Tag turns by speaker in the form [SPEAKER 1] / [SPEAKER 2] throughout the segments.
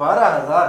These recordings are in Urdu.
[SPEAKER 1] 12,000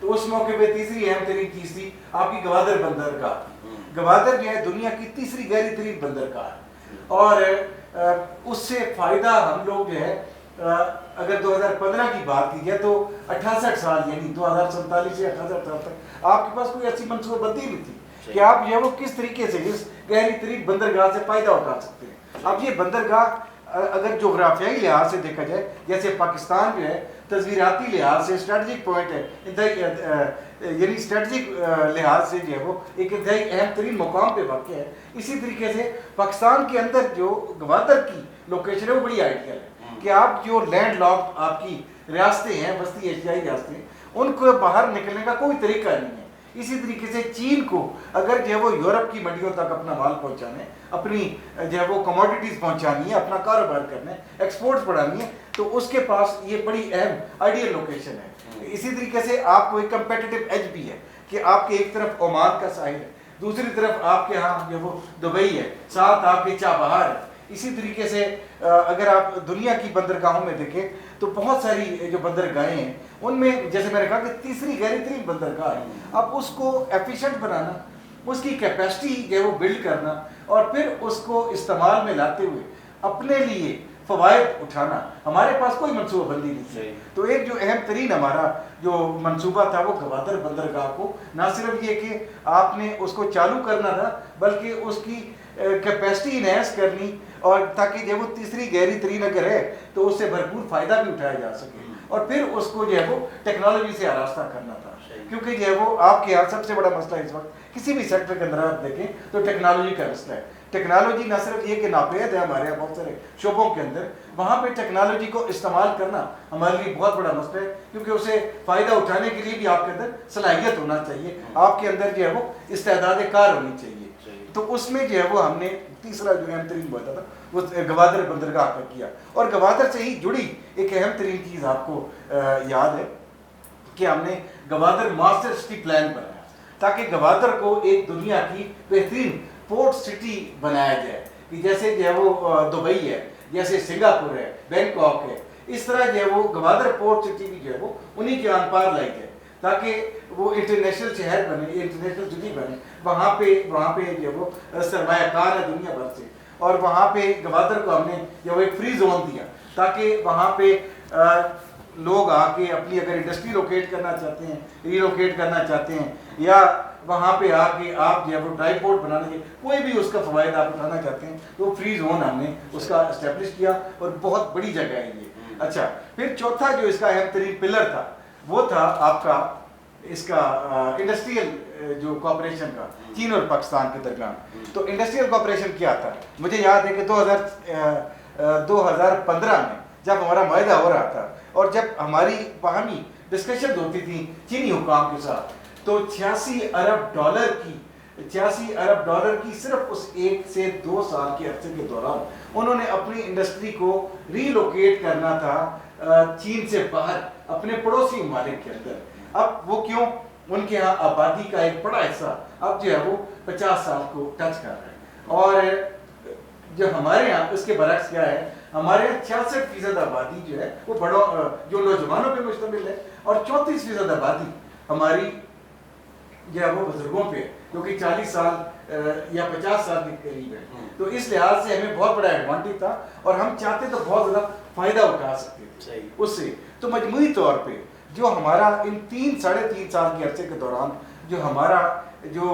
[SPEAKER 1] تو اس موقع پہ تیسری اہم ترین چیز تھی آپ کی گوادر بندرگاہ. گوادر جو ہے دنیا کی تیسری گہری ترین بندرگاہ ہے, اور اس سے فائدہ ہم لوگ جو ہے اگر 2015 کی بات کی جائے تو 68 سال یعنی 2047 سے 68 سال تک آپ کے پاس کوئی ایسی منصوبہ بندی نہیں تھی کہ آپ جو ہے وہ کس طریقے سے اس گہری ترین بندرگاہ سے فائدہ اٹھا سکتے ہیں. اب یہ بندرگاہ اگر جغرافیائی لحاظ سے دیکھا جائے, جیسے پاکستان جو ہے تصویراتی لحاظ سے اسٹریٹجک پوائنٹ ہے, یعنی اسٹریٹجک لحاظ سے جو ہے وہ ایک انتہائی اہم ترین مقام پہ واقع ہے, اسی طریقے سے پاکستان کے اندر جو گوادر کی لوکیشن ہے وہ بڑی آئیڈیل ہے کہ آپ جو لینڈ لاک آپ کی ریاستیں ہیں, وسطی ایشیائی ریاستیں, ان کو باہر نکلنے کا کوئی طریقہ نہیں ہے. اسی طریقے سے چین کو اگر جو ہے وہ یورپ کی منڈیوں تک اپنا مال پہنچانا ہے, اپنی جو ہے وہ کموڈیٹیز پہنچانی ہے, اپنا کاروبار کرنا ہے, ایکسپورٹس بڑھانی ہے, تو اس کے پاس یہ بڑی اہم آئیڈیل لوکیشن ہے. اسی طریقے سے آپ کو ایک کمپیٹیٹو ایج بھی ہے کہ آپ کے ایک طرف عمان کا ساحل ہے, دوسری طرف آپ کے ہاں جو وہ دبئی ہے, ساتھ آپ کے چابہار ہے. اسی طریقے سے اگر آپ دنیا کی بندرگاہوں میں دیکھیں تو بہت ساری جو بندرگاہیں ہیں ان میں جیسے میں نے کہا کہ تیسری گہری ترین بندرگاہ ہے. اب اس کو ایفیشینٹ بنانا, اس کی کیپیسٹی جو ہے وہ بلڈ کرنا, اور پھر اس کو استعمال میں لاتے ہوئے اپنے لیے فوائد اٹھانا, ہمارے پاس کوئی منصوبہ بندی نہیں تھی. تو ایک جو اہم ترین ہمارا جو منصوبہ تھا وہ گوادر بندرگاہ کو نہ صرف یہ کہ آپ نے اس کو چالو کرنا تھا, بلکہ اس کی کیپیسٹی انہینس کرنی, اور تاکہ جو وہ تیسری گہری ترین اگر ہے تو اس سے بھرپور فائدہ بھی اٹھایا جا سکے, اور پھر اس کو جو ہے وہ ٹیکنالوجی سے آراستہ کرنا تھا. کیونکہ جو ہے وہ آپ کے یہاں سب سے بڑا مسئلہ اس وقت کسی بھی سیکٹر کے اندر آپ دیکھیں تو ٹیکنالوجی کا مسئلہ ہے. ٹیکنالوجی نہ صرف یہ کہ ناپید ہے ہمارے یہاں بہت سارے شعبوں کے اندر, وہاں پہ ٹیکنالوجی کو استعمال کرنا ہمارے لیے بہت بڑا مسئلہ ہے, کیونکہ اسے فائدہ اٹھانے کے لیے بھی آپ کے اندر صلاحیت ہونا چاہیے, آپ کے اندر جو ہے وہ استعداد کار ہونی چاہیے. تو اس میں جو ہے وہ ہم نے تیسرا جو اہم ترین بتا تھا وہ گوادر بندرگاہ کا کیا. اور گوادر سے ہی جڑی ایک اہم ترین چیز آپ کو یاد ہے کہ ہم نے گوادر ماسٹر سٹی پلان بنایا تاکہ گوادر کو ایک دنیا کی بہترین پورٹ سٹی بنایا جائے, کہ جیسے جو ہے وہ دبئی ہے, جیسے سنگاپور ہے, بینکاک ہے, اس طرح جو ہے وہ گوادر پورٹ سٹی بھی جو ہے وہ انہی کے آن پار لائی جائے تاکہ وہ انٹرنیشنل شہر بنے, انٹرنیشنل سٹی بنے. وہاں پہ جو ہے وہ سرمایہ کار ہے دنیا بھر سے, اور وہاں پہ گوادر کو ہم نے جو وہ ایک فری زون دیا تاکہ وہاں پہ لوگ آ کے اپنی اگر انڈسٹری لوکیٹ کرنا چاہتے ہیں, ریلوکیٹ کرنا چاہتے ہیں, یا وہاں پہ آ کے آپ جو ہے وہ ٹرائی پورٹ بنانے کے کوئی بھی اس کا فوائد آپ اٹھانا چاہتے ہیں تو فری زون ہم نے اس کا اسٹیبلش کیا, اور بہت بڑی جگہ ہے یہ. اچھا, پھر چوتھا جو اس کا اہم ترین پلر تھا وہ تھا آپ کا اس کا انڈسٹریل جو کوآپریشن کا چین اور پاکستان کے درمیان. تو انڈسٹریل کوآپریشن کیا تھا, مجھے یاد ہے کہ 2015 میں جب ہمارا معاہدہ ہو رہا تھا اور جب ہماری باہمی ڈسکشن ہوتی تھی چینی حکام کے ساتھ, تو 86 ارب ڈالر کی صرف اس 1 سے 2 سال کے عرصے کے دوران انہوں نے اپنی انڈسٹری کو ریلوکیٹ کرنا تھا چین سے باہر اپنے پڑوسی ممالک کے اندر. اب وہ کیوں, ان کے ہاں آبادی کا ایک بڑا حصہ اب جو ہے وہ 50 سال کو ٹچ کر رہا ہے, اور جو ہمارے ہاں اس کے برعکس کیا ہے, ہمارے یہاں 66% آبادی جو ہے وہ بڑوں جو نوجوانوں پہ مشتمل ہے, اور 34% آبادی ہماری جو ہے وہ بزرگوں پہ, جو کہ 40 سال یا 50 سال کے قریب ہے. تو اس لحاظ سے ہمیں بہت بڑا ایڈوانٹیج تھا, اور ہم چاہتے تو بہت زیادہ فائدہ اٹھا سکتے تھے اس سے. تو مجموعی طور پہ جو ہمارا ان 3-3.5 سال کے عرصے کے دوران جو ہمارا جو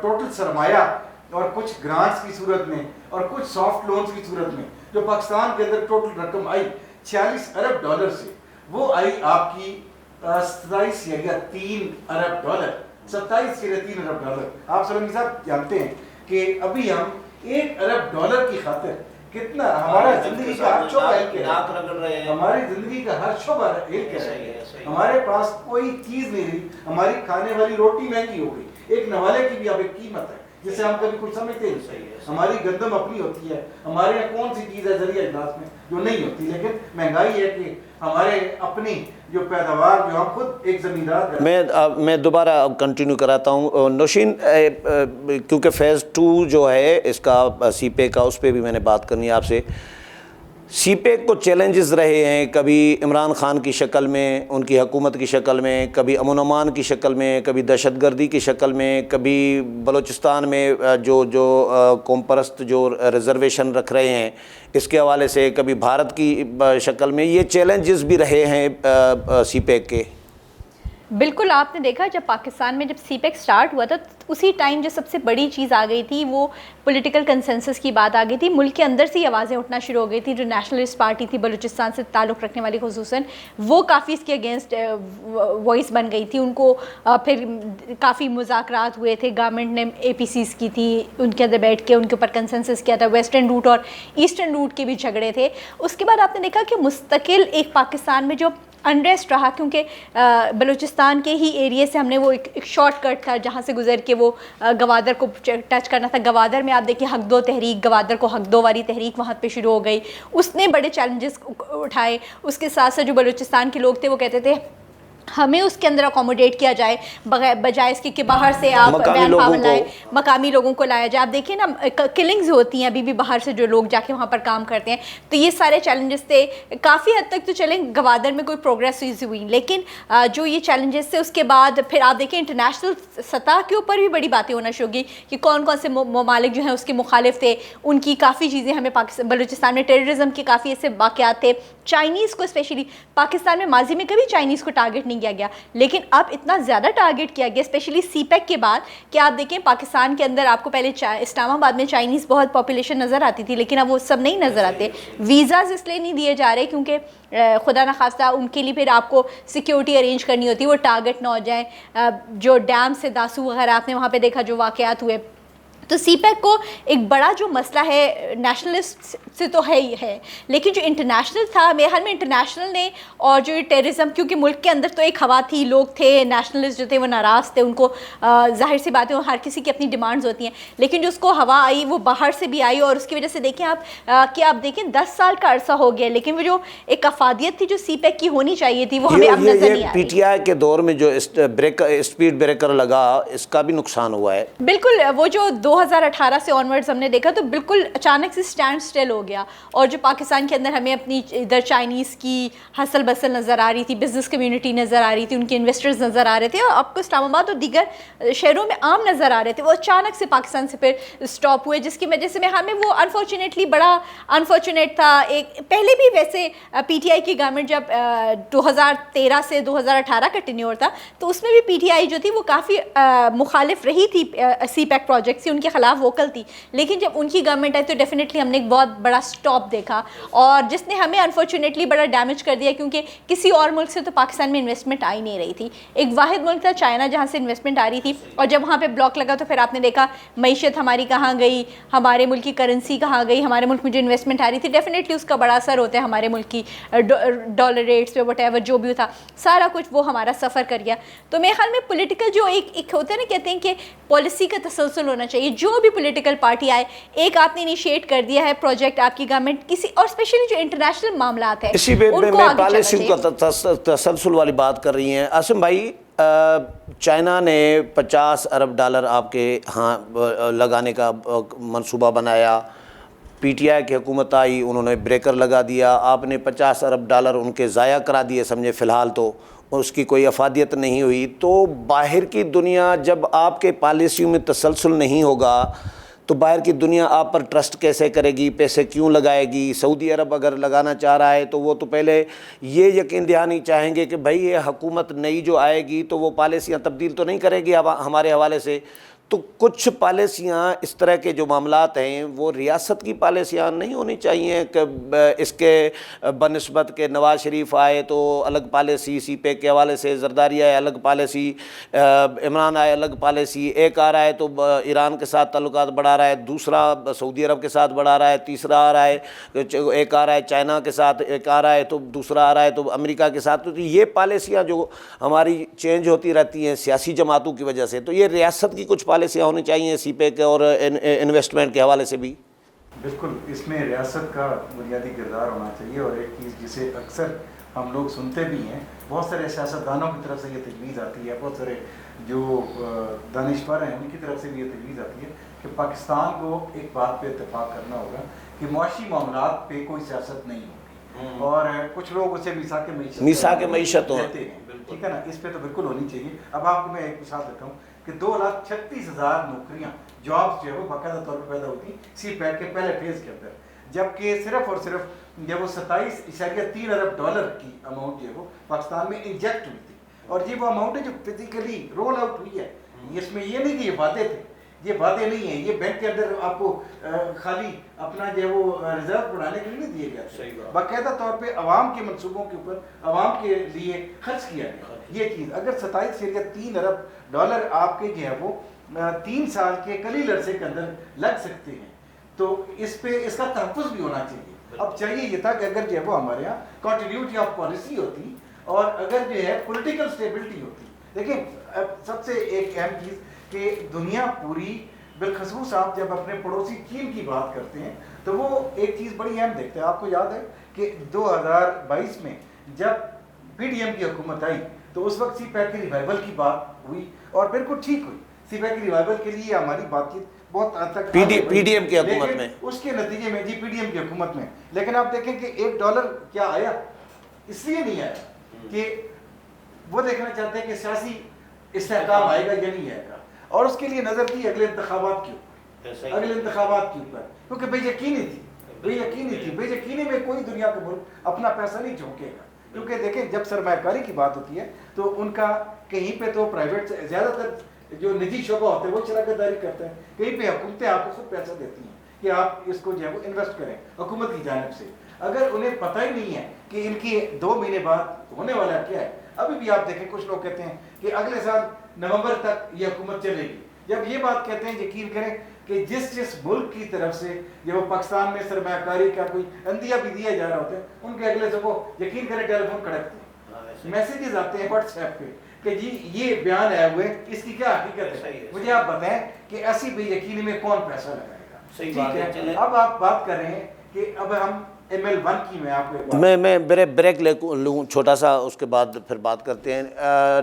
[SPEAKER 1] ٹوٹل سرمایہ اور کچھ گرانٹس کی صورت میں اور کچھ سافٹ لونز کی صورت میں جو پاکستان کے اندر ٹوٹل رقم آئی 46 ارب ڈالر سے, وہ آئی آپ کی 27.3 ارب ڈالر. 27.3 ارب ڈالر. آپ سولنگی صاحب جانتے ہیں کہ ابھی ہم 1 ارب ڈالر کی خاطر کتنا ہمارا زندگی کا ہر شعبہ ہل ہے, ہماری زندگی کا ہر شعبہ ہل کے رہ گیا. ہمارے پاس کوئی چیز نہیں رہی, ہماری کھانے والی روٹی مہنگی ہو گئی, ایک نوالے کی بھی اب ایک قیمت ہے جسے ہم کبھی کچھ سمجھتے نہیں. ہماری گندم اپنی ہوتی ہے, ہمارے یہاں کون سی چیز ہے ذریعہ اجلاس میں جو نہیں ہوتی, لیکن مہنگائی ہے کہ ہمارے اپنی جو پیداوار جو ہم خود ایک زمیندار.
[SPEAKER 2] میں دوبارہ کنٹینیو کراتا ہوں. نوشین, کیونکہ فیز 2 جو ہے اس کا سی پے کا, اس پہ بھی میں نے بات کرنی ہے آپ سے. سی پیک کو چیلنجز رہے ہیں، کبھی عمران خان کی شکل میں، ان کی حکومت کی شکل میں، کبھی امن و امان کی شکل میں، کبھی دہشت گردی کی شکل میں، کبھی بلوچستان میں جو قوم پرست جو ریزرویشن رکھ رہے ہیں اس کے حوالے سے، کبھی بھارت کی شکل میں. یہ چیلنجز بھی رہے ہیں سی پیک کے.
[SPEAKER 3] بالکل آپ نے دیکھا جب پاکستان میں جب سی پیک سٹارٹ ہوا تھا اسی ٹائم جو سب سے بڑی چیز آ گئی تھی وہ پولیٹیکل کنسنسس کی بات آ گئی تھی. ملک کے اندر سے ہی آوازیں اٹھنا شروع ہو گئی تھی. جو نیشنلسٹ پارٹی تھی بلوچستان سے تعلق رکھنے والی خصوصاً، وہ کافی اس کے اگینسٹ وائس بن گئی تھی. ان کو پھر کافی مذاکرات ہوئے تھے، گورنمنٹ نے اے پی سیز کی تھی، ان کے اندر بیٹھ کے ان کے اوپر کنسنسس کیا تھا. ویسٹرن روٹ اور ایسٹرن روٹ کے بھی جھگڑے تھے. اس کے بعد آپ نے دیکھا کہ مستقل ایک پاکستان میں جو انریسٹ رہا، کیونکہ بلوچستان کے ہی ایریے سے ہم نے وہ ایک شارٹ کٹ تھا جہاں سے گزر کے وہ گوادر کو ٹچ کرنا تھا. گوادر میں آپ دیکھیں حق دو تحریک، گوادر کو حق دو والی تحریک وہاں پہ شروع ہو گئی. اس نے بڑے چیلنجز اٹھائے. اس کے ساتھ ساتھ جو بلوچستان کے لوگ تھے وہ کہتے تھے ہمیں اس کے اندر اکوموڈیٹ کیا جائے بجائے اس کے کہ باہر سے آپ مین پاور لائیں، مقامی لوگوں کو لایا جائے. آپ دیکھیں نا کلنگز ہوتی ہیں ابھی بھی باہر سے جو لوگ جا کے وہاں پر کام کرتے ہیں. تو یہ سارے چیلنجز تھے. کافی حد تک تو چلیں گوادر میں کوئی پروگریس ہوئی، لیکن جو یہ چیلنجز تھے اس کے بعد پھر آپ دیکھیں انٹرنیشنل سطح کے اوپر بھی بڑی باتیں ہونا شروع ہوگی کہ کون کون سے ممالک جو ہیں اس کے مخالف تھے. ان کی کافی چیزیں ہمیں بلوچستان میں ٹیررزم کے کافی ایسے واقعات تھے. چائنیز کو اسپیشلی پاکستان میں ماضی میں کبھی چائنیز کو ٹارگٹ نہیں کیا گیا، لیکن اب اتنا زیادہ ٹارگٹ کیا گیا اسپیشلی سی پیک کے بعد کہ آپ دیکھیں پاکستان کے اندر آپ کو پہلے اسلام آباد میں چائنیز بہت پاپولیشن نظر آتی تھی، لیکن اب وہ سب نہیں نظر آتے. ویزاز اس لیے نہیں دیے جا رہے کیونکہ خدا نخواستہ ان کے لیے پھر آپ کو سیکیورٹی ارینج کرنی ہوتی ہے، وہ ٹارگٹ نہ ہو جائیں. جو ڈیم سے داسو وغیرہ آپ نے وہاں پہ دیکھا جو واقعات ہوئے. تو سی پیک کو ایک بڑا جو مسئلہ ہے نیشنلسٹ سے تو ہے ہی ہے، لیکن جو انٹرنیشنل تھا میرے خیال میں انٹرنیشنل نے اور جو ٹیررزم، کیونکہ ملک کے اندر تو ایک ہوا تھی، لوگ تھے نیشنلسٹ جو تھے وہ ناراض تھے. ان کو ظاہر سی بات ہے ہر کسی کی اپنی ڈیمانڈز ہوتی ہیں، لیکن جو اس کو ہوا آئی وہ باہر سے بھی آئی. اور اس کی وجہ سے دیکھیں آپ کہ آپ دیکھیں 10 سال کا عرصہ ہو گیا، لیکن وہ جو ایک افادیت تھی جو سی پیک کی ہونی چاہیے تھی وہ ہمیں اب نظر نہیں آ رہی.
[SPEAKER 2] پی ٹی آئی کے دور میں جو اسپیڈ بریکر لگا اس کا بھی نقصان ہوا ہے.
[SPEAKER 3] بالکل وہ جو 2018 سے آنورڈز ہم نے دیکھا تو بالکل اچانک سے اسٹینڈ سٹل ہو گیا. اور جو پاکستان کے اندر ہمیں اپنی ادھر چائنیز کی ہسل بسل نظر آ رہی تھی، بزنس کمیونٹی نظر آ رہی تھی، ان کے انویسٹرز نظر آ رہے تھے، اور آپ کو اسلام آباد اور دیگر شہروں میں عام نظر آ رہے تھے، وہ اچانک سے پاکستان سے پھر اسٹاپ ہوئے، جس کی وجہ سے ہمیں وہ انفارچونیٹلی بڑا انفارچونیٹ تھا. ایک پہلے بھی ویسے پی ٹی آئی کی گورنمنٹ جب 2013 سے 2018 کا ٹینیور تھا تو اس میں بھی پی ٹی آئی جو تھی وہ کافی مخالف رہی تھی سی پیک پروجیکٹ سے، ان کے خلاف ووکل تھی. لیکن جب ان کی گورنمنٹ آئی تو ڈیفینیٹلی ہم نے ایک بہت بڑا سٹاپ دیکھا، اور جس نے ہمیں انفارچونیٹلی بڑا ڈیمیج کر دیا، کیونکہ کسی اور ملک سے تو پاکستان میں انویسٹمنٹ آ ہی نہیں رہی تھی. ایک واحد ملک تھا چائنا جہاں سے انویسٹمنٹ آ رہی تھی، اور جب وہاں پہ بلاک لگا تو پھر آپ نے دیکھا معیشت ہماری کہاں گئی، ہمارے ملک کی کرنسی کہاں گئی، ہمارے ملک میں جو انویسٹمنٹ آ رہی تھی ڈیفینیٹلی اس کا بڑا اثر ہوتا ہے ہمارے ملک کی ڈالر ریٹس پہ، وٹ ایور جو بھی تھا سارا کچھ وہ ہمارا سفر کر گیا. تو میرے خیال میں پولیٹیکل جو ایک ہوتا ہے نا، کہتے ہیں کہ پالیسی کا تسلسل ہونا چاہیے. جو بھی پولیٹیکل پارٹی آئے، ایک آپ نے انیشیٹ کر دیا ہے پروجیکٹ آپ کی گورنمنٹ کسی، اور اسپیشلی جو انٹرنیشنل معاملات ہیں
[SPEAKER 2] اسی پہ میں پالیسی کا تسلسل والی بات کر رہی ہیں. عاصم بھائی، چائنا نے $50 ارب آپ کے ہاں لگانے کا منصوبہ بنایا. پی ٹی آئی کی حکومت آئی، انہوں نے بریکر لگا دیا. آپ نے $50 ارب ان کے ضائع کرا دیے سمجھے فی الحال، تو اس کی کوئی افادیت نہیں ہوئی. تو باہر کی دنیا جب آپ کے پالیسیوں میں تسلسل نہیں ہوگا تو باہر کی دنیا آپ پر ٹرسٹ کیسے کرے گی، پیسے کیوں لگائے گی؟ سعودی عرب اگر لگانا چاہ رہا ہے تو وہ تو پہلے یہ یقین دہانی چاہیں گے کہ بھائی یہ حکومت نئی جو آئے گی تو وہ پالیسیاں تبدیل تو نہیں کرے گی ہمارے حوالے سے. تو کچھ پالیسیاں اس طرح کے جو معاملات ہیں وہ ریاست کی پالیسیاں نہیں ہونی چاہیے کہ اس کے بنسبت کہ نواز شریف آئے تو الگ پالیسی، سی پیک کے حوالے سے زرداری آئے الگ پالیسی، عمران آئے الگ پالیسی، ایک آ رہا ہے تو ایران کے ساتھ تعلقات بڑھا رہا ہے، دوسرا سعودی عرب کے ساتھ بڑھا رہا ہے، تیسرا آ رہا ہے، ایک آ رہا ہے چائنا کے ساتھ، ایک آ رہا ہے تو دوسرا آ رہا ہے تو امریکہ کے ساتھ. تو یہ پالیسیاں جو ہماری چینج ہوتی رہتی ہیں سیاسی جماعتوں کی وجہ سے، تو یہ ریاست کی کچھ پالیسیاں ہونی چاہیے سی پیک اور انویسٹمنٹ کے حوالے سے بھی.
[SPEAKER 1] بالکل، اس میں ریاست کا بنیادی کردار ہونا چاہیے. اور ایک چیز جسے اکثر ہم لوگ سنتے بھی ہیں، بہت سارے سیاستدانوں کی طرف سے یہ تجویز آتی ہے، بہت سارے جو دانشور ہیں ان کی طرف سے بھی یہ تجویز آتی ہے کہ پاکستان کو ایک بات پہ اتفاق کرنا ہوگا کہ معاشی معاملات پہ کوئی سیاست نہیں ہوگی، اور کچھ لوگ اسے
[SPEAKER 2] میثاق معیشت
[SPEAKER 1] کہتے ہیں، ٹھیک ہے نا، اس پہ تو بالکل ہونی چاہیے۔ اب آپ کو میں ایک مثال دیتا ہوں کہ 2,36,000 نوکریاں، جابس جو ہے وہ باقاعدہ طور پر پیدا ہوتی ہیں سی پیک کے پہلے فیز کے اندر، جبکہ صرف اور صرف جب وہ 27.3 ارب ڈالر کی اماؤنٹ جو ہے وہ پاکستان میں انجیکٹ ہوئی تھی، اور یہ وہ اماؤنٹ ہے جو فزیکلی رول آؤٹ ہوئی ہے۔ اس میں یہ نہیں کہ یہ وعدے تھے، یہ وعدے نہیں ہیں، یہ بینک کے اندر آپ کو خالی اپنا جو ہے وہ ریزرو بڑھانے کے لیے نہیں دیے گئے، باقاعدہ طور پہ عوام کے منصوبوں کے اوپر عوام کے لیے خرچ کیا گیا۔ یہ چیز اگر 27.3 ارب ڈالر آپ کے جو ہے وہ 3 سال کے قلیل عرصے کے اندر لگ سکتے ہیں، تو اس پہ اس کا تحفظ بھی ہونا چاہیے۔ اب چاہیے یہ تھا کہ اگر جو ہے وہ ہمارے یہاں کنٹینیوٹی آف پالیسی ہوتی، اور اگر جو ہے پولیٹیکل اسٹیبلٹی ہوتی۔ دیکھیں سب سے ایک اہم چیز کہ دنیا پوری، بالخصوص آپ جب اپنے پڑوسی چین کی بات کرتے ہیں تو وہ ایک چیز بڑی اہم دیکھتے ہیں۔ آپ کو یاد ہے کہ 2022 میں جب پی ڈی ایم کی حکومت آئی تو اس وقت سی پیک کی ریوائول کی بات ہوئی، اور بالکل ٹھیک ہوئی۔ سی پیک کی ریوائول کے لیے ہماری بات چیت بہت حد تک
[SPEAKER 2] پی ڈی ایم کی حکومت میں،
[SPEAKER 1] اس کے نتیجے میں جی پی ڈی ایم کی حکومت میں، لیکن آپ دیکھیں کہ $1 کیا آیا، اس لیے نہیں آیا کہ وہ دیکھنا چاہتے ہیں کہ سیاسی استحکام آئے گا یا نہیں آئے گا، اور اس کے لیے نظر تھی اگلے انتخابات کے اوپر، اگلے انتخابات کے اوپر، کیونکہ بے یقینی تھی، بے یقینی تھی۔ بے یقینی میں کوئی دنیا کا ملک اپنا پیسہ نہیں جھونکے گا، کیونکہ دیکھیں جب سرمایہ کاری کی بات ہوتی ہے تو ان کا کہیں پہ تو پرائیویٹ سے زیادہ تر جو نجی شعبہ ہوتا ہے وہ شراکت داری کرتا ہے، کہیں پہ حکومتیں آپ کو خود پیسہ دیتی ہیں کہ آپ اس کو جو ہے وہ انویسٹ کریں حکومت کی جانب سے۔ اگر انہیں پتہ ہی نہیں ہے کہ ان کی 2 مہینے بعد ہونے والا کیا ہے، ابھی بھی آپ دیکھیں کچھ لوگ کہتے ہیں کہ اگلے سال نومبر تک یہ حکومت چلے گی۔ جب یہ بات کہتے ہیں یقین کریں کہ جس ملک کی طرف سے جب وہ پاکستان میں سرمایہ کاری کا کوئی عندیہ بھی دیا جا رہا ہوتا ہے، ان کے اگلے سے وہ یقین کریں ٹیلی فون کھڑکتے ہیں، میسیجز آتے ہیں واٹس ایپ پہ کہ جی یہ بیان آئے ہوئے، اس کی کیا حقیقت ہے، مجھے آپ بتائیں کہ ایسی بے یقینی میں کون پیسہ لگائے گا۔ ٹھیک ہے، اب آپ بات کر رہے ہیں کہ اب ہم ML1 کی میں آپ کو
[SPEAKER 2] میں بریک لوں چھوٹا سا، اس کے بعد پھر بات کرتے ہیں۔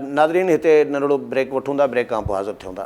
[SPEAKER 2] ناظرین ہتے نرڑو بریک وٹھوں دا، بریک کھان پو حاضر تھیوں دا۔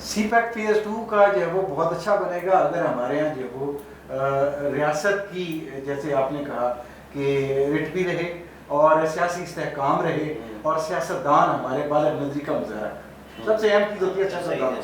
[SPEAKER 1] سی پیک فیز 2 کا جو ہے وہ بہت اچھا بنے گا اگر ہمارے یہاں جو ہے وہ ریاست کی جیسے آپ نے کہا کہ رٹ بھی رہے اور سیاسی استحکام رہے اور سیاستدان ہمارے بالغ نظری کا مظاہرہ کریں۔ سب سے اہم چیز ہوتی ہے سیاستدان،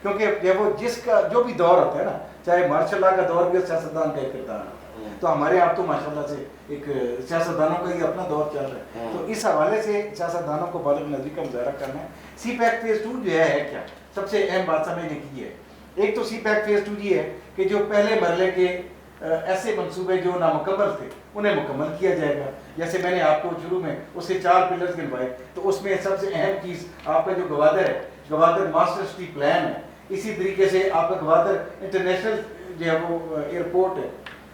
[SPEAKER 1] کیونکہ وہ جس کا جو بھی دور ہوتا ہے نا، چاہے مارشل لا کا دور بھی سیاستدان کا ایک کردار ہوتا ہے، تو ہمارے آپ تو ماشاءاللہ سے ایک سیاستدانوں کا ہی اپنا دور چل رہا ہے، تو اس حوالے سے سیاستدانوں کو بالغ نظری کا مظاہرہ کرنا ہے۔ سی پیک فیز 2 جو ہے کیا سب سے اہم بات سمجھنے کی ہے، ایک تو سی پیک فیز 2 یہ ہے کہ جو پہلے مرحلے کے ایسے منصوبے جو نامکمل تھے انہیں مکمل کیا جائے گا، جیسے میں نے آپ کو شروع میں اس کے 4 پلرز گنوائے، تو اس میں سب سے اہم چیز آپ کا جو گوادر ہے، گوادر ماسٹر سٹی پلان ہے، اسی طریقے سے آپ کا گوادر انٹرنیشنل جو ہے وہ ایئرپورٹ ہے،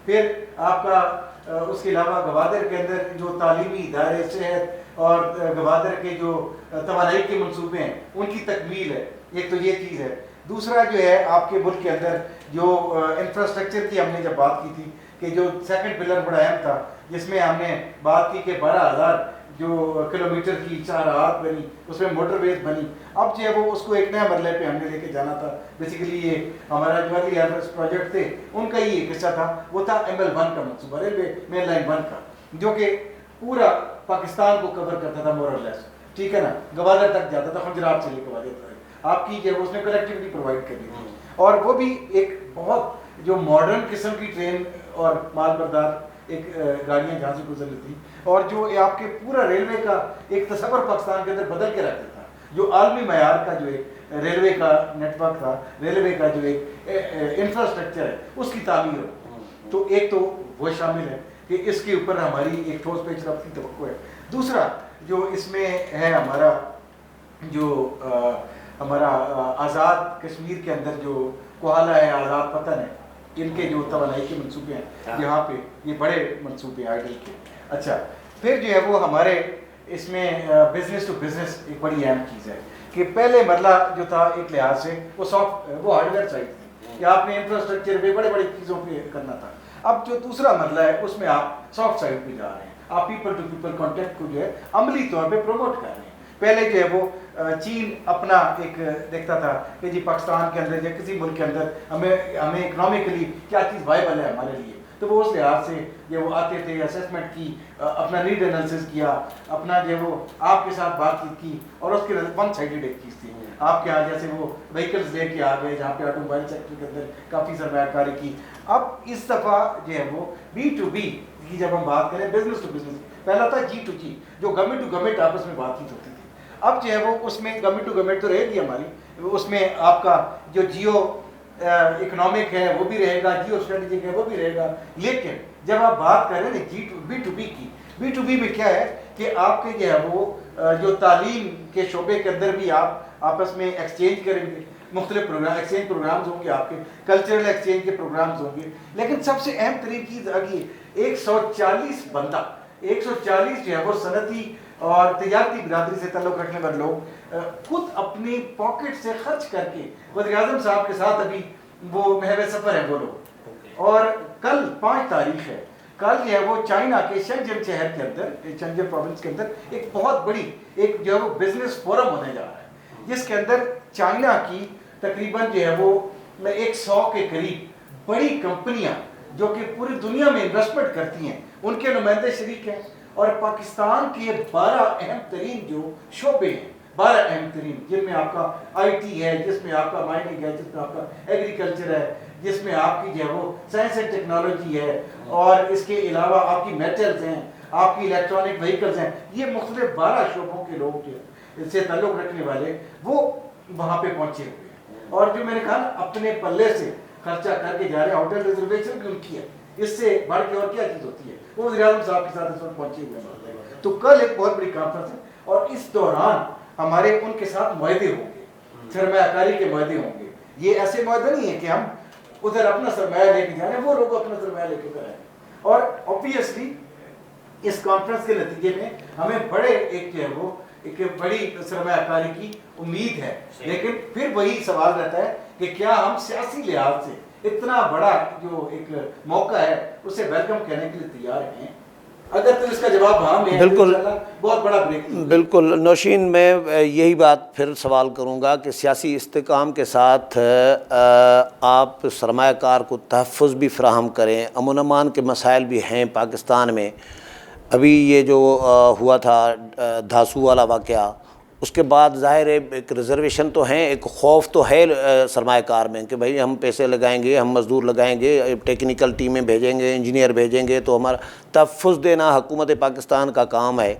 [SPEAKER 1] پھر آپ کا اس کے علاوہ گوادر کے اندر جو تعلیمی ادارے، صحت اور گوادر کے جو توانائی کے منصوبے ہیں ان کی تکمیل ہے، ایک تو یہ چیز ہے۔ دوسرا جو ہے آپ کے ملک کے اندر جو انفراسٹرکچر کی ہم نے جب بات کی تھی کہ جو سیکنڈ پلر بڑا اہم تھا، جس میں ہم نے بات کی کہ 12,000 جو کلومیٹر کی چارات بنی، اس میں موٹر ویز بنی، اب جو ہے وہ اس کو ایک نیا مرحلے پہ ہم نے لے کے جانا تھا۔ بیسیکلی یہ ہمارا جو ارلی ایئرس پروجیکٹ تھے ان کا ہی ایک حصہ تھا، وہ تھا ML1 کا منصوبہ، ریلوے مین لائن 1 کا، جو کہ پورا پاکستان کو کور کرتا تھا مور اور لیس، ٹھیک ہے نا، گوادر تک جاتا تھا، خنجرات سے لے کے گوادر تک آپ کی جو ہے اس نے کنیکٹیوٹی پرووائڈ کرنی تھی، اور وہ بھی ایک بہت جو ماڈرن قسم کی ٹرین اور مال بردار ایک گاڑیاں جہاں سے گزر تھیں، اور جو آپ کے پورا ریلوے کا ایک تصور پاکستان کے اندر بدل کے رکھتا تھا، جو عالمی معیار کا جو ایک ریلوے کا نیٹ ورک تھا، ریلوے کا جو ایک انفراسٹرکچر ہے اس کی تعمیر ہو، تو ایک تو وہ شامل ہے۔ کہ اس کے اوپر ہماری ایک ٹھوس پیش رفت کی توقع ہے. دوسرا جو اس میں ہے ہمارا جو ہمارا آزاد کشمیر کے اندر جو کوہالہ ہے, آزاد پتن ہے, ان کے جو توانائی کے منصوبے ہیں یہاں پہ, یہ بڑے منصوبے ہیں آئیڈل کے. اچھا پھر جو ہے وہ ہمارے اس میں بزنس ٹو بزنس ایک بڑی اہم چیز ہے کہ پہلے مرحلہ جو تھا ایک لحاظ سے وہ ہارڈ ویئر سائڈ تھی کہ آپ نے انفراسٹرکچر پہ بڑے چیزوں پہ کرنا تھا. اب جو دوسرا مرحلہ ہے اس میں آپ سافٹ سائڈ پہ جا رہے ہیں, آپ پیپل ٹو پیپل کانٹیکٹ کو جو ہے عملی طور پہ پروموٹ کر رہے ہیں. پہلے جو ہے وہ چین اپنا ایک دیکھتا تھا کہ جی پاکستان کے اندر یا کسی ملک کے اندر ہمیں اکنامکلی کیا چیز وائبل ہے ہمارے لیے, تو وہ اس لحاظ سے جو وہ آتے تھے, اسیسمنٹ کی, اپنا نیڈ انالیسس کیا, اپنا جو وہ آپ کے ساتھ بات چیت کی, اور اس کے ون سائڈڈ ایک چیز تھی آپ کے یہاں جیسے وہ وہیکلز لے کے آ گئے جہاں پہ آٹو موبائل سیکٹر کے اندر کافی سرمایہ کاری کی. اب اس دفعہ جو ہے وہ بی ٹو بی کی جب ہم بات کریں, بزنس ٹو بزنس, پہلا تھا جی ٹو جی جو گورنمنٹ ٹو گورنمنٹ آپس میں بات چیت ہوتی تھی. اب جو ہے وہ اس میں گورنمنٹ ٹو گورنمنٹ تو رہے گی ہماری, اس میں آپ کا جو جیو اکنامک ہے وہ بھی رہے گا, جیو اسٹریٹجک ہے وہ بھی رہے گا. لیکن جب آپ بات کریں نا بی ٹو بی کی, بی ٹو بی میں کیا ہے کہ آپ کے جو ہے وہ جو تعلیم کے شعبے کے اندر بھی آپ آپس میں ایکسچینج کریں گے, مختلف پروگرام ایکسچینج پروگرامز ہوں گے, آپ کے کلچرل ایکسچینج کے پروگرامز ہوں گے. لیکن سب سے اہم ترین چیز آ گئی 140 بندہ, 140 جو ہے وہ صنعتی اور تجارتی برادری سے تعلق رکھنے والے لوگ خود اپنی پاکٹ سے خرچ کر کے, وزیر اعظم صاحب کے ساتھ ابھی وہ محو سفر ہے وہ لوگ, اور کل 5 تاریخ ہے, کل جو ہے وہ چائنا کے شنجن شہر کے اندر, شنجن پروونس کے اندر ایک بہت بڑی ایک جو ہے وہ بزنس فورم ہونے جا رہا ہے, جس کے اندر چائنا کی تقریباً جو ہے وہ 100 کے قریب بڑی کمپنیاں جو کہ پوری دنیا میں انویسٹمنٹ کرتی ہیں ان کے نمائندے شریک ہیں, اور پاکستان کے 12 اہم ترین جو شعبے ہیں, 12 اہم ترین, جن میں آپ کا آئی ٹی ہے, جس میں آپ کا مائننگ ہے, جس میں آپ کا ایگریکلچر ہے, جس میں آپ کی جو ہے وہ سائنس اینڈ ٹیکنالوجی ہے, اور اس کے علاوہ آپ کی میٹلز ہیں, آپ کی الیکٹرانک وہیکلز ہیں, یہ مختلف 12 شعبوں کے لوگ جو اس سے تعلق رکھنے والے وہ وہاں پہ پہنچے ہوئے ہیں. اور جو میں نے کہا نا اپنے پلے سے خرچہ کر کے جا رہے ہیں, ہوٹل ریزرویشن بھی ان کی ہے, اس سے بڑھ کے اور کیا چیز ہوتی ہے, وہ وزیر اعظم صاحب کے ساتھ اس وقت پہنچے ہوئے ہیں. تو کل ایک بہت بڑی کانفرنس ہے, اور اس دوران ہمارے ان کے ساتھ معاہدے ہوں گے, سرمایہ کاری کے معاہدے ہوں گے. یہ ایسے معاہدے نہیں ہے کہ ہم ادھر اپنا سرمایہ لے کے جا رہے ہیں, وہ لوگ اپنا سرمایہ لے کے کریں. اور اوبیسلی اس کانفرنس کے نتیجے میں ہمیں بڑے ایک جو ہے وہ ایک بڑی سرمایہ کاری کی امید ہے. لیکن پھر وہی سوال رہتا ہے کہ کیا ہم سیاسی لحاظ سے اتنا بڑا جو ایک موقع ہے اسے ویلکم کہنے کے لیے تیار ہیں؟ اگر تو اس کا جواب ہاں میں
[SPEAKER 2] بالکل
[SPEAKER 1] بہت بڑا بریک.
[SPEAKER 2] بالکل نوشین, میں یہی بات پھر سوال کروں گا کہ سیاسی استحکام کے ساتھ آپ سرمایہ کار کو تحفظ بھی فراہم کریں. امن امان کے مسائل بھی ہیں پاکستان میں. ابھی یہ جو ہوا تھا دھاسو والا واقعہ, اس کے بعد ظاہر ہے ایک ریزرویشن تو ہیں, ایک خوف تو ہے سرمایہ کار میں کہ بھائی ہم پیسے لگائیں گے, ہم مزدور لگائیں گے, ٹیکنیکل ٹیمیں بھیجیں گے, انجینئر بھیجیں گے, تو ہمارا تحفظ دینا حکومت پاکستان کا کام ہے.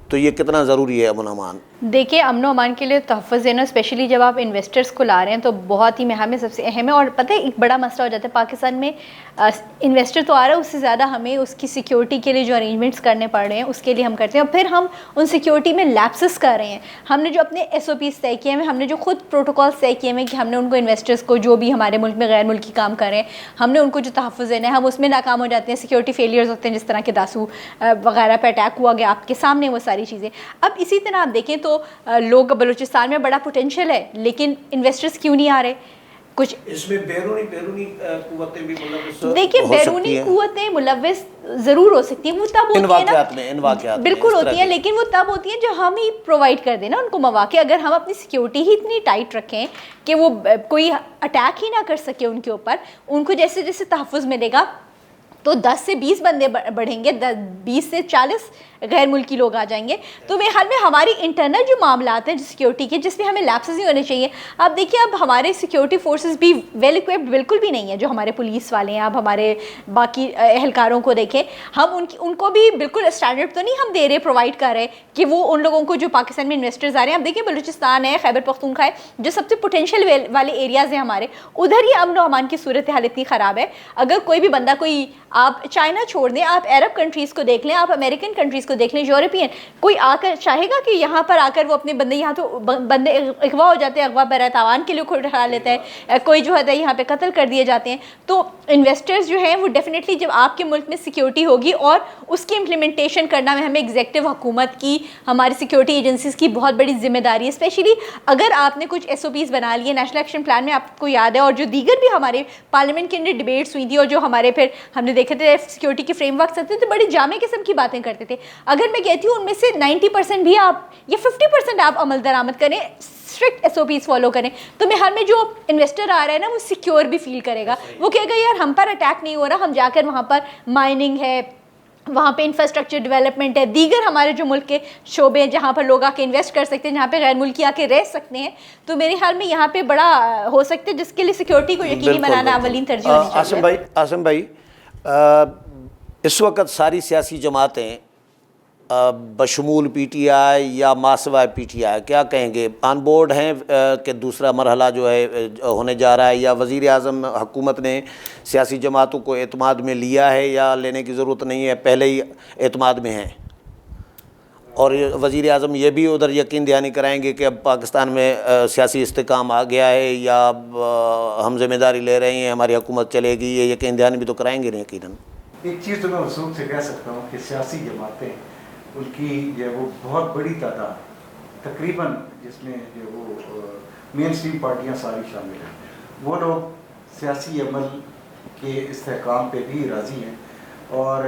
[SPEAKER 2] تو یہ کتنا ضروری ہے امن امان؟
[SPEAKER 3] دیکھیں امن و امان کے لیے تحفظ دینا, اسپیشلی جب آپ انویسٹرز کو لا رہے ہیں, تو بہت ہی ہمیں سب سے اہم ہے. اور پتہ ہے ایک بڑا مسئلہ ہو جاتا ہے پاکستان میں, انویسٹر تو آ رہا ہے, اس سے زیادہ ہمیں اس کی سیکیورٹی کے لیے جو ارینجمنٹس کرنے پڑ رہے ہیں اس کے لیے ہم کرتے ہیں, اور پھر ہم ان سیکیورٹی میں لیپسز کر رہے ہیں. ہم نے جو اپنے ایس او پیز طے کیے ہیں, ہم نے جو خود پروٹوکالس طے کیے ہیں کہ ہم نے ان کو انویسٹرز کو جو بھی ہمارے ملک میں غیر ملکی کام کر رہے ہیں, ہم نے ان کو جو تحفظ دینا ہے, ہم اس میں ناکام ہو جاتے ہیں, سیکیورٹی فیلیئرز ہوتے ہیں, جس طرح کے داسو وغیرہ پہ اٹیک ہوا گیا آپ کے سامنے, وہ ساری چیزیں. اب اسی طرح آپ دیکھیں تو لوگ بلوچستان میں بڑا پوٹینشیل ہے, لیکن انویسٹرز کیوں نہیں آ رہے؟ کچھ
[SPEAKER 2] اس میں بیرونی قوتیں بھی ملوث
[SPEAKER 3] دیکھیں, بیرونی قوتیں ملوث ضرور ہو سکتی ہیں, وہ تب ہوتی ہیں
[SPEAKER 2] ان واقعات میں
[SPEAKER 3] بالکل ہوتی ہیں, لیکن وہ تب ہوتی ہیں جو ہم ہی پرووائڈ کر دیں نا ان کو مواقع. اگر ہم اپنی سیکیورٹی ہی اتنی ٹائٹ رکھیں کہ وہ کوئی اٹیک ہی نہ کر سکے ان کے اوپر, ان کو جیسے جیسے تحفظ ملے گا تو 10 سے 20 بندے بڑھیں گے, 20 سے 40 غیر ملکی لوگ آ جائیں گے. تو میرے خیال میں ہماری انٹرنل جو معاملات ہیں سیکیورٹی کے, جس میں ہمیں لیپسز نہیں ہونے چاہیے. آپ دیکھیے اب ہمارے سیکیورٹی فورسز بھی ویل اکوپڈ بالکل بھی نہیں ہیں, جو ہمارے پولیس والے ہیں. اب ہمارے باقی اہلکاروں کو دیکھیں, ہم ان کو بھی بالکل اسٹینڈرڈ تو نہیں ہم دے رہے, پرووائڈ کر رہے کہ وہ ان لوگوں کو جو پاکستان میں انویسٹرز آ رہے ہیں. اب دیکھیں بلوچستان ہے, خیبر پختونخوا ہے, جو سب سے پوٹینشیل والے ایریاز ہیں ہمارے, ادھر ہی امن و امان کی صورتحال اتنی خراب ہے. اگر کوئی بھی بندہ, کوئی آپ چائنا چھوڑ دیں, آپ عرب کنٹریز کو دیکھ لیں, آپ امریکن کنٹریز کو دیکھ لیں, یورپین, کوئی آ کر چاہے گا کہ یہاں پر آ کر وہ اپنے بندے, یہاں تو بندے اغوا ہو جاتے ہیں, اغوا برائے تاوان کے لیے اٹھا لیتا ہے, کوئی جو ہے یہاں پہ قتل کر دیے جاتے ہیں. تو انویسٹرز جو ہیں وہ ڈیفینیٹلی, جب آپ کے ملک میں سیکیورٹی ہوگی اور اس کی امپلیمنٹیشن کرنا میں ہمیں ایگزیکٹو حکومت کی, ہماری سیکیورٹی ایجنسیز کی بہت بڑی ذمہ داری ہے. اسپیشلی اگر آپ نے کچھ SOPs بنا لیے نیشنل ایکشن پلان میں, آپ کو یاد ہے, اور جو دیگر بھی ہمارے پارلیمنٹ کے اندر ڈبیٹس ہوئی تھی, اور جو ہمارے پھر ہم نے دیکھے تھے سیکیورٹی کے فریم ورکس آتے تھے, بڑی جامع قسم کی باتیں کرتے تھے. اگر میں کہتی ہوں ان میں سے 90% بھی آپ یا 50% آپ عمل درآمد کریں, اسٹرکٹ SOPs فالو کریں, تو میں ہر میں جو انویسٹر آ رہا ہے نا وہ سیکیور بھی فیل کرے گا. وہ کہے گا یار ہم پر اٹیک نہیں ہو رہا, ہم جا کر وہاں پر مائننگ ہے, وہاں پہ انفراسٹرکچر ڈیولپمنٹ ہے, دیگر ہمارے جو ملک کے شعبے ہیں جہاں پر لوگ آ کے انویسٹ کر سکتے ہیں, جہاں پہ غیر ملکی آ کے رہ سکتے ہیں. تو میرے خیال میں یہاں پہ بڑا ہو سکتا ہے, جس کے لیے سیکیورٹی کو یقینی بنانا اولین ترجیح ہونی چاہیے.
[SPEAKER 2] عاصم بھائی, اس وقت ساری سیاسی جماعتیں بشمول PTI یا ماسوائے PTI کیا کہیں گے, آن بورڈ ہیں کہ دوسرا مرحلہ جو ہے ہونے جا رہا ہے, یا وزیر اعظم حکومت نے سیاسی جماعتوں کو اعتماد میں لیا ہے یا لینے کی ضرورت نہیں ہے, پہلے ہی اعتماد میں ہیں؟ اور وزیر اعظم یہ بھی ادھر یقین دہانی کرائیں گے کہ اب پاکستان میں سیاسی استحکام آ گیا ہے, یا ہم ذمہ داری لے رہے ہیں, ہماری حکومت چلے گی, یہ یقین دہانی بھی تو کرائیں گے یقیناً.
[SPEAKER 1] ایک چیز تو میں وثوق سے کہہ سکتا ہوں کہ سیاسی جماعتیں, ان کی جو وہ بہت بڑی تعداد, تقریباً جس میں جو وہ مین اسٹریم پارٹیاں ساری شامل ہیں, وہ لوگ سیاسی عمل کے استحکام پہ بھی راضی ہیں. اور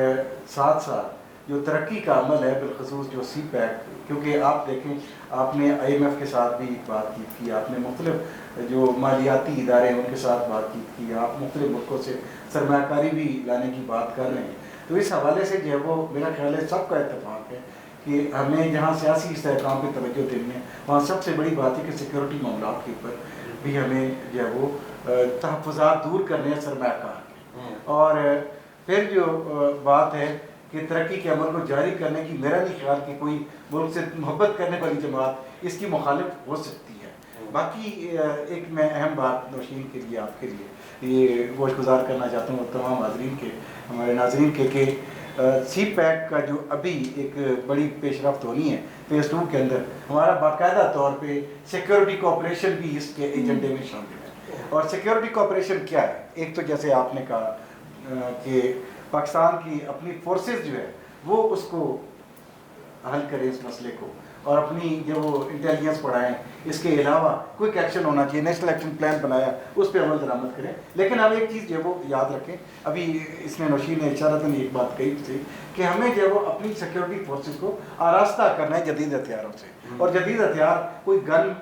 [SPEAKER 1] ساتھ ساتھ جو ترقی کا عمل ہے, بالخصوص جو CPEC, کیونکہ آپ دیکھیں آپ نے IMF کے ساتھ بھی بات کی, آپ نے مختلف جو مالیاتی ادارے ہیں ان کے ساتھ بات کی, آپ مختلف ملکوں سے سرمایہ کاری بھی لانے کی بات کر رہے ہیں. تو اس حوالے سے جو ہے وہ میرا خیال ہے سب کا اتفاق ہے کہ ہمیں جہاں سیاسی استحکام پہ توجہ دینی ہے, وہاں سب سے بڑی بات ہے کہ سیکورٹی معاملات کے اوپر بھی ہمیں جو ہے وہ تحفظات دور کرنے ہیں سرمایہ کار کے. اور پھر جو بات ہے کہ ترقی کے عمل کو جاری کرنے کی, میرا نہیں خیال کہ کوئی ملک سے محبت کرنے والی جماعت اس کی مخالف ہو سکتی ہے. باقی ایک میں اہم بات نوشین کے لیے, آپ کے لیے یہ گوش گزار کرنا چاہتا ہوں تمام حاضرین کے, ہمارے ناظرین کے, کہ CPEC کا جو ابھی ایک بڑی پیش رفت ہونی ہے فیز 2 کے اندر, ہمارا باقاعدہ طور پہ سیکیورٹی کوآپریشن بھی اس کے ایجنڈے میں شامل ہے. اور سیکیورٹی کوآپریشن کیا ہے؟ ایک تو جیسے آپ نے کہا کہ پاکستان کی اپنی فورسز جو ہے وہ اس کو حل کرے اس مسئلے کو, اور اپنی جو وہ انٹیلیجنس پڑھائیں. اس کے علاوہ کوئک ایکشن ہونا چاہیے, نیشنل ایکشن پلان بنایا, اس پہ عمل درآمد کریں. لیکن ہم ایک چیز جو ہے وہ یاد رکھیں, ابھی اس میں نوشین نے اشارتاً ایک بات کہی تھی کہ ہمیں جو ہے وہ اپنی سیکیورٹی فورسز کو آراستہ کرنا ہے جدید ہتھیاروں سے. اور جدید ہتھیار کوئی گن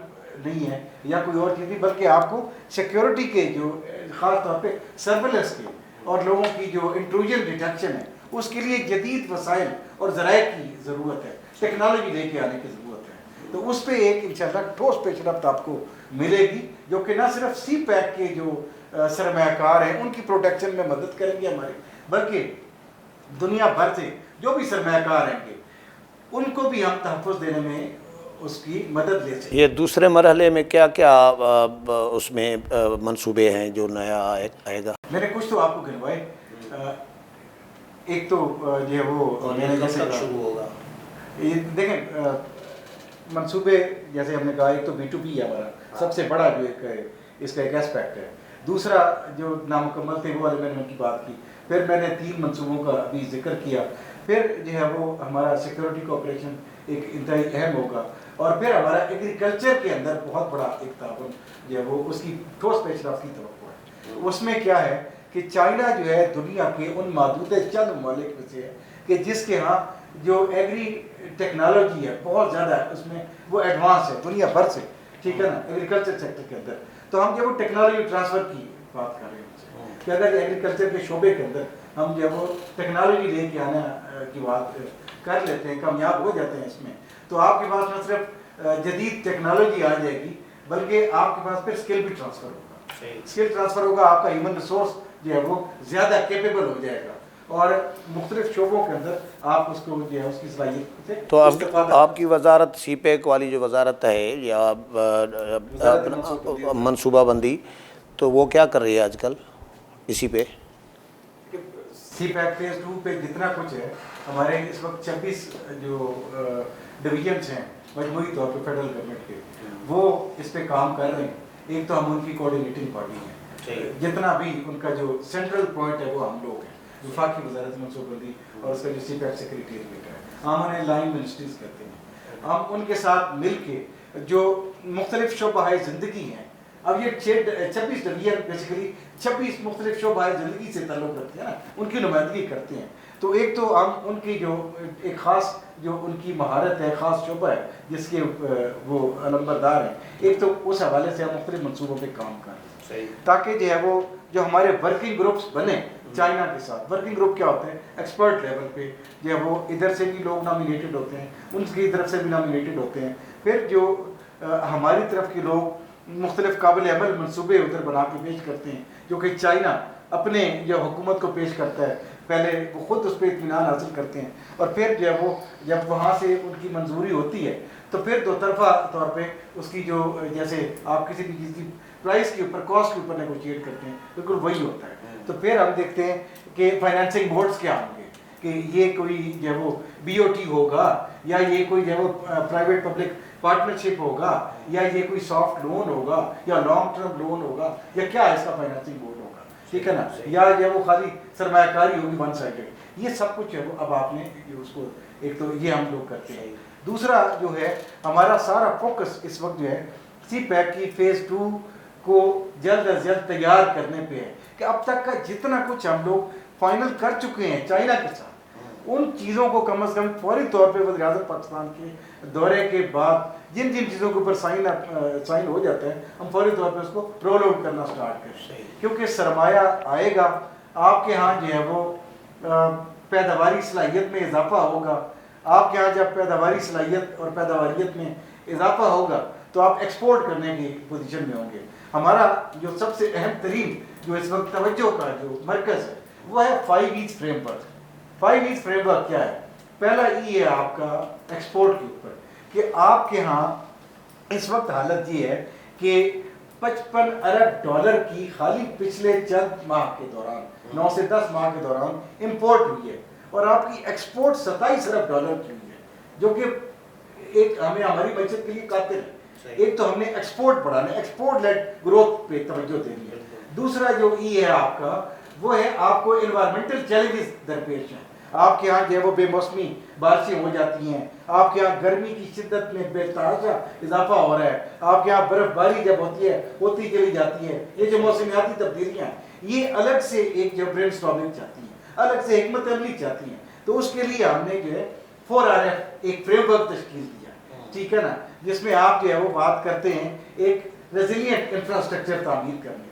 [SPEAKER 1] نہیں ہے یا کوئی اور چیز نہیں, بلکہ آپ کو سیکیورٹی کے جو خاص طور پہ سرویلنس کے اور لوگوں کی جو انٹروژن ڈیٹیکشن ہے, اس کے لیے جدید وسائل اور ذرائع کی ضرورت ہے, ٹیکنالوجی لے کے آنے کی ضرورت ہے. تو اس پہ ایک انشاءاللہ ٹھوس پیش رفت آپ کو ملے گی, جو کہ نہ صرف CPEC کے جو سرمایہ کار ہیں ان کی پروٹیکشن میں مدد کریں گے ہماری, بلکہ دنیا بھر سے جو بھی سرمایہ کار ہیں گے ان کو بھی ہم تحفظ دینے میں اس کی مدد لے سکیں.
[SPEAKER 2] یہ دوسرے مرحلے میں کیا کیا اس میں منصوبے ہیں جو نیا آئے گا؟
[SPEAKER 1] میں نے کچھ تو آپ کو گنوائے. ایک تو جو ہے وہ
[SPEAKER 2] شروع ہوگا,
[SPEAKER 1] یہ دیکھیں منصوبے جیسے ہم نے کہا, ایک تو B2B ہے ہمارا سب سے بڑا جو ایک ہے, اس کا ایک اسپیکٹ ہے. دوسرا جو نامکمل تھے وہ والے میں نے ان کی بات کی. پھر میں نے 3 منصوبوں کا ابھی ذکر کیا. پھر جو ہے وہ ہمارا سیکورٹی کوآپریشن ایک انتہائی اہم ہوگا. اور پھر ہمارا ایگریکلچر کے اندر بہت بڑا ایک تعاون جو ہے وہ اس کی ٹھوس پیش رفت کی توقع ہے. اس میں کیا ہے کہ چائنا جو ہے دنیا کے ان محدود چند ممالک میں سے ہے کہ جس کے ہاں جو ایگری ٹیکنالوجی ہے بہت زیادہ ہے, اس میں وہ ایڈوانس ہے دنیا بھر سے, ٹھیک ہے نا, ایگریکلچر سیکٹر کے اندر. تو ہم جب وہ ٹیکنالوجی ٹرانسفر کی بات کر رہے ہیں کہ اگر ایگریکلچر کے شعبے کے اندر ہم جب وہ ٹیکنالوجی لے کے آنے کی بات کر لیتے ہیں, کامیاب ہو جاتے ہیں اس میں, تو آپ کے پاس نہ صرف جدید ٹیکنالوجی آ جائے گی بلکہ آپ کے پاس پھر اسکل بھی ٹرانسفر ہوگا. اسکل ٹرانسفر ہوگا, آپ کا ہیومن ریسورس جو ہے وہ زیادہ کیپیبل ہو جائے گا اور مختلف شعبوں کے اندر آپ اس کو جو ہے اس کی صلاحیت سے
[SPEAKER 2] تو آپ کی وزارت سی پیک والی جو وزارت ہے یا منصوبہ بندی, تو وہ کیا کر رہی ہے آج کل اسی پہ؟
[SPEAKER 1] سی پیک فیز 2 پہ جتنا کچھ ہے, ہمارے اس وقت 26 جو ڈویژنس ہیں مجموعی طور پہ فیڈرل گورنمنٹ کے, وہ اس پہ کام کر رہے ہیں. ایک تو ہم ان کی کوآرڈینیٹنگ باڈی ہیں, جتنا بھی ان کا جو سینٹرل پوائنٹ ہے وہ ہم لوگ ہیں, وفاقی وزارت منصوبہ بندی اور اس کا جو سی پیک سیکریٹریٹ ہے, ہم انہیں لائن منسٹریز کرتے ہیں. ہم ان کے ساتھ مل کے جو مختلف شعبہ زندگی ہیں, اب یہ 26 ڈویژن بیسیکلی 26 مختلف شعبہ زندگی سے تعلق رکھتے ہیں نا, ان کی نمائندگی کرتے ہیں. تو ایک تو ہم ان کی جو ایک خاص جو ان کی مہارت ہے, خاص شعبہ ہے جس کے وہ علمبردار ہیں, ایک تو اس حوالے سے ہم مختلف منصوبوں پہ کام کر رہے ہیں تاکہ جو ہے وہ جو ہمارے ورکنگ گروپس بنے چائنا کے ساتھ. ورکنگ گروپ کیا ہوتے ہیں؟ ایکسپرٹ لیول پہ جو ہے وہ ادھر سے بھی لوگ نامینیٹڈ ہوتے ہیں, ان کی طرف سے بھی نامینیٹڈ ہوتے ہیں, پھر جو ہماری طرف کے لوگ مختلف قابل عمل منصوبے ادھر بنا کے پیش کرتے ہیں جو کہ چائنا اپنے جو حکومت کو پیش کرتا ہے, پہلے وہ خود اس پہ اطمینان حاصل کرتے ہیں اور پھر جو ہے وہ جب وہاں سے ان کی منظوری ہوتی ہے تو پھر دو طرفہ طور پہ اس کی جو جیسے آپ کسی بھی چیز کی پرائس کے اوپر کاسٹ کے اوپر نیگوشیٹ کرتے ہیں, بالکل وہی ہوتا ہے. تو پھر ہم دیکھتے ہیں کہ فائنینسنگ بورڈز کیا ہوں گے, کہ یہ کوئی جو ہے وہ بی او ٹی ہوگا یا یہ کوئی جو ہے وہ پرائیویٹ پبلک پارٹنرشپ ہوگا یا یہ کوئی سافٹ لون ہوگا یا لانگ ٹرم لون ہوگا یا کیا اس کا فائنینسنگ بورڈ ہوگا, ٹھیک ہے نا, یا جو ہے وہ خالی سرمایہ کاری ہوگی ون سائڈڈ. یہ سب کچھ جو ہے وہ اب آپ نے اس کو ایک تو یہ ہم لوگ کرتے ہیں. دوسرا جو ہے ہمارا سارا فوکس اس وقت جو ہے سی پیک کی فیز 2 کو جلد از جلد تیار کرنے پہ ہے کہ اب تک کا جتنا کچھ ہم لوگ فائنل کر چکے ہیں چائنا کے ساتھ, ان چیزوں کو کم از کم فوری طور پہ وزیر اعظم پاکستان کے دورے کے بعد جن جن چیزوں کے اوپر سائن ہو جاتا ہے ہم فوری طور پہ اس کو رول آؤٹ کرنا سٹارٹ کریں, کیونکہ سرمایہ آئے گا آپ کے ہاں جو ہے وہ پیداواری صلاحیت میں اضافہ ہوگا. آپ کے ہاں جب پیداواری صلاحیت اور پیداواریت میں اضافہ ہوگا تو آپ ایکسپورٹ کرنے کی پوزیشن میں ہوں گے. ہمارا جو سب سے اہم ترین جو اس وقت توجہ کا جو مرکز ہے وہ ہے 5 as frame work. 5 as frame work کیا ہے؟ پہلا ای ہے آپ کا ایکسپورٹ کے اوپر, کہ آپ کے ہاں اس وقت حالت یہ ہے کہ 55 ارب ڈالر کی خالی پچھلے چند ماہ کے دوران 9 سے 10 ماہ کے دوران امپورٹ ہوئی ہے, اور آپ کی ایکسپورٹ 27 ارب ڈالر کی ہوئی ہے, جو کہ ایک ہمیں ہماری معیشت کے لیے قاتل ہے. ایک تو ہم نے ایکسپورٹ بڑھانا ہے, ایکسپورٹ لیڈ گروتھ پہ توجہ دینی ہے. دوسرا جو ای ہے آپ کا وہ ہے آپ کو انوائرمنٹل چیلنجز درپیش ہیں. آپ کے ہاں جو ہے وہ بے موسمی بارشیں ہو جاتی ہیں, آپ کے ہاں گرمی کی شدت میں بے تحاشا اضافہ ہو رہا ہے, آپ کے ہاں برف باری جب ہوتی چلی جاتی ہے, یہ جو موسمیاتی تبدیلیاں یہ الگ سے ایک جو برین اسٹارمنگ چاہتی ہیں, الگ سے حکمت عملی چاہتی ہیں. تو اس کے لیے ہم نے جو ہے 4RF ایک فریم ورک تشکیل دیا, ٹھیک ہے نا, جس میں آپ جو ہے وہ بات کرتے ہیں ایک ریزیلینٹ انفراسٹرکچر تعمیر کرنے کی,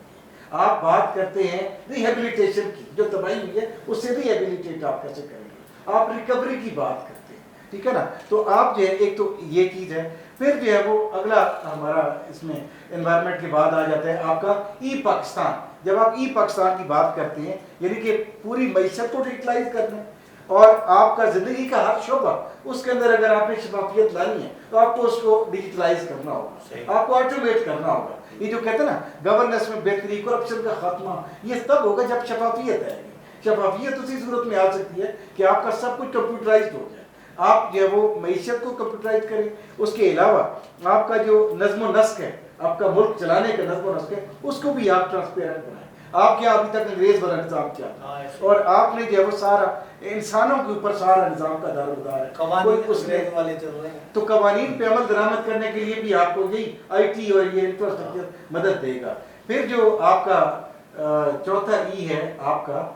[SPEAKER 1] آپ بات کرتے ہیں ریہیبلیٹیشن کی, جو تباہی ہوئی ہے اس سے ریہیبلیٹیٹ آپ کیسے کریں گے, آپ ریکوری کی بات کرتے ہیں, ٹھیک ہے نا. تو آپ جو ہے ایک تو یہ چیز ہے. پھر جو ہے وہ اگلا ہمارا اس میں انوائرمنٹ کے بعد آ جاتا ہے آپ کا ای پاکستان. جب آپ ای پاکستان کی بات کرتے ہیں یعنی کہ پوری معیشت کو ڈیجیٹلائز کرنا ہے, اور آپ کا زندگی کا ہر شعبہ اس کے اندر اگر آپ نے شفافیت لانی ہے تو آپ کو اس کو ڈیجیٹلائز کرنا ہوگا, آپ کو آٹومیٹ کرنا ہوگا. یہ جو کہتے ہیں نا گورننس میں بہتری, کرپشن کا خاتمہ, یہ تب ہوگا جب شفافیت آئے گی. شفافیت اسی صورت میں آ سکتی ہے کہ آپ کا سب کچھ کمپیوٹرائزڈ ہو جائے, آپ جو ہے وہ معیشت کو کمپیوٹرائز کریں. اس کے علاوہ آپ کا جو نظم و نسق ہے, آپ کا ملک چلانے کا نظم و نسق ہے, اس کو بھی آپ ٹرانسپیرنٹ بنائیں. آپ کیا ابھی تک انگریز والا نظام کیا تھا, اور آپ نے جو ہے وہ سارا انسانوں کے اوپر سارا نظام کا دار و مدار ہے, تو قوانین پہ عمل درآمد کرنے کے لیے بھی آپ کو یہی IT اور یہ انفراسٹرکچر مدد دے گا. پھر جو آپ کا چوتھا ای ہے آپ کا,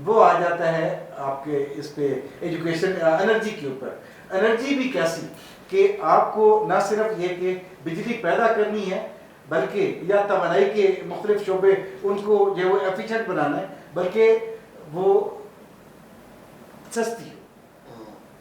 [SPEAKER 1] وہ آ جاتا ہے آپ کے اس پہ ایجوکیشن, انرجی کے اوپر. انرجی بھی کیسی کہ آپ کو نہ صرف یہ کہ بجلی پیدا کرنی ہے بلکہ یا توانائی کے مختلف شعبے ان کو جو ہے وہ ایفیشینٹ بنانا ہے, بلکہ وہ سستی ہو.